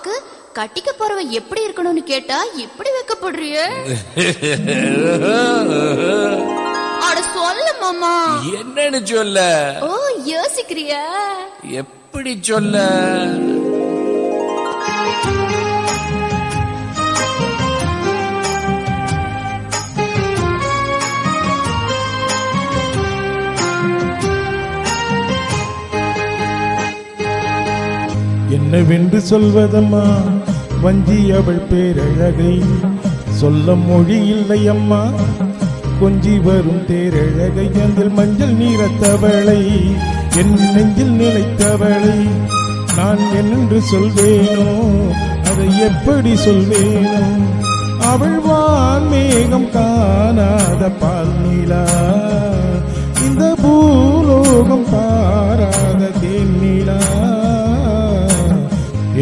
அப்பாவுக்கு கட்டிக்க போறவன் எப்படி இருக்கணும்னு கேட்டா இப்படி வைக்கப்படுறிய? அட சொல்ல மாமா. என்னன்னு சொல்ல? ஓ யோசிக்கிறியா? எப்படி சொல்ல? என்னவென்று சொல்வதம்மா வஞ்சி அவள் பேரழகை சொல்ல மொழி இல்லை அம்மா. கொஞ்சி வரும் தேரழகை அதில் மஞ்சள் நீரத்தவளை என் நெஞ்சில் நிலைத்தவளை நான் என்னென்று சொல்வேனோ அதை எப்படி சொல்வேனோ. அவள் வான்மேகம் காணாத பால் நிலா, இந்த பூலோகம் பாராத தேனிலா.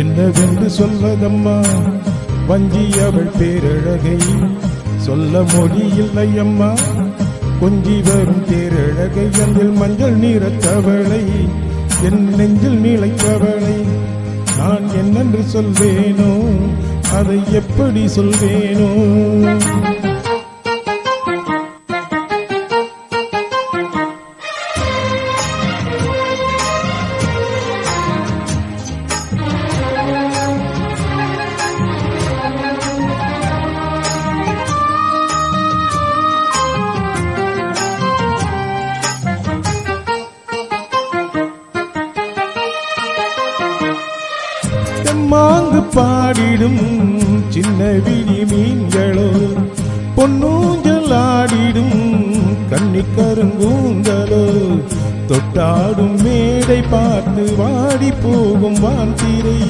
என்னவென்று சொல்வதம்மா வஞ்சி அவள் பேரழகை சொல்ல மொழி இல்லை அம்மா. கொஞ்சி வரும் தேரழகை அதில் மஞ்சள் நீரத்தவளை என் நெஞ்சில் நிலைத்தவளை நான் என்னென்று சொல்வேனோ அதை எப்படி சொல்வேனோ. மாங்கு பாடிடும் சின்ன விழி மீன்களோ பொன்னூஞ்சல் ஆடிடும் கன்னி கருங்கூந்தலோ தொட்டாடும் மேடை பார்த்து வாடி போகும் வான்தீரை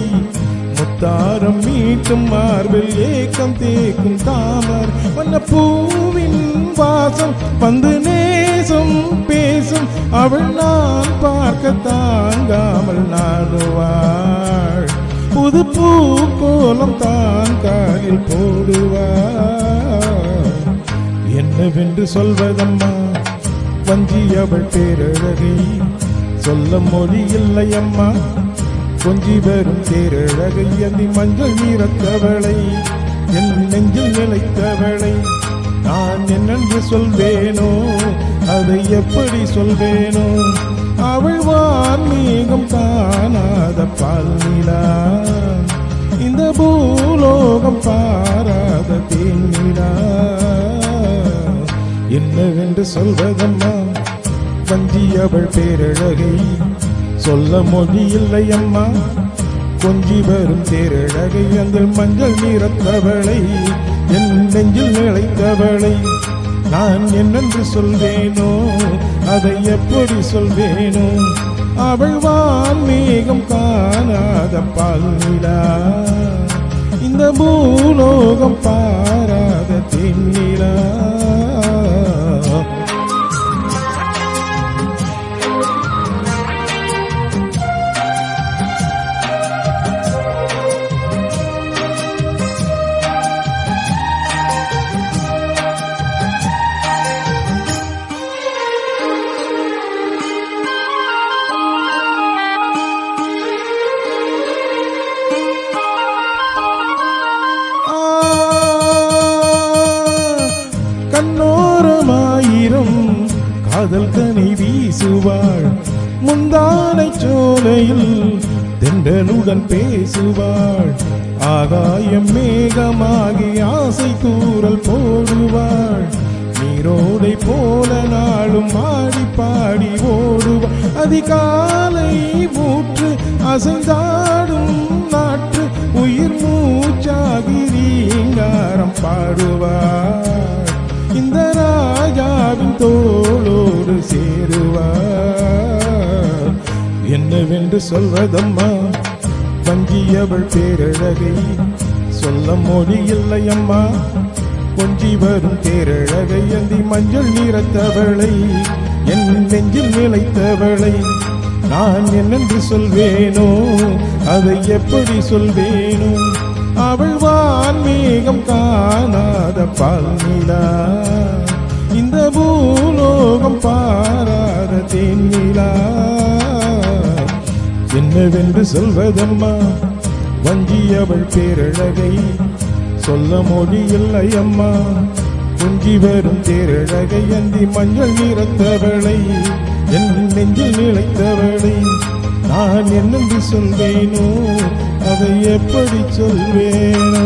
முத்தாரம் மீட்டும் மார்பில் ஏக்கம் தேக்கும் தாமர் வண்ண பூவின் வாசம் வந்து நேசம் பேசும் அவள் நான் பார்க்க தாங்காமல் நாடுவாள். புது பூ கோலம் தான் காலில் போடுவார். என்னவென்று சொல்வதம்மா வஞ்சி அவள் பேரழகை சொல்ல மொழி இல்லை அம்மா. கொஞ்சி வரும் தேரழகை அந்தி மஞ்சள் நீரத்தவளை என் நெஞ்சில் நிலைத்தவளை நான் என்னென்று சொல்வேனோ அதை எப்படி சொல்வேனோ. அவள் வான்மீகம் காணாத பால் நிலா, இந்த பூலோகம் பாராத தேனிலா. என்னவென்று சொல்வதம்மா வஞ்சி அவள் பேரழகை சொல்ல மொழி இல்லை அம்மா. கொஞ்சி வரும் தேரழகை அந்த மஞ்சள் நீரத்தவளை என் நெஞ்சில் நிலைத்தவளை நான் என்னென்று சொல்வேனோ அதை எப்படி சொல்வேனோ. அவள் வான்மேகம் காணாத பால் நிலா, இந்த பூலோகம் பாராத தேனிலா. கண்ணோரமாயிரம் காதல் கனி வீசுவாள், முந்தானை சோலையில் தென்றலுடன் பேசுவாள். ஆகாயம் மேகமாகி ஆசை தூரல் போடுவாள். நீரோடை போல நாளும் ஆடி பாடி ஓடுவாள். அதிகாலை மூற்று அசைந்தாடும் நாற்று உயிர் மூச்சாகி ரீங்காரம் பாடுவாள். இந்த ராஜாவின் தோளோடு சேருவார். என்னவென்று சொல்வதம்மா வஞ்சி அவள் பேரழகை சொல்ல மொழி இல்லை அம்மா. கொஞ்சி வரும் தேரழகை அந்தி மஞ்சள் நீரத்தவளை என் நெஞ்சில் நிலைத்தவளை நான் என்னென்று சொல்வேனோ அதை எப்படி சொல்வேனோ. அவள் வான்மேகம் காணாத பால் நிலா, இந்த பூலோகம் பாராத தேனிலா. என்னவென்று சொல்வதம்மா வஞ்சியவள் பேரழகை சொல்ல மொழி இல்லை அம்மா கொஞ்சி வரும் தேரழகை அந்தி மஞ்சள் நிறத்தவளை என் நெஞ்சில் நிலைத்தவளை நான் என்னென்று சொல்வேனோ அதை எப்படி சொல்வேனோ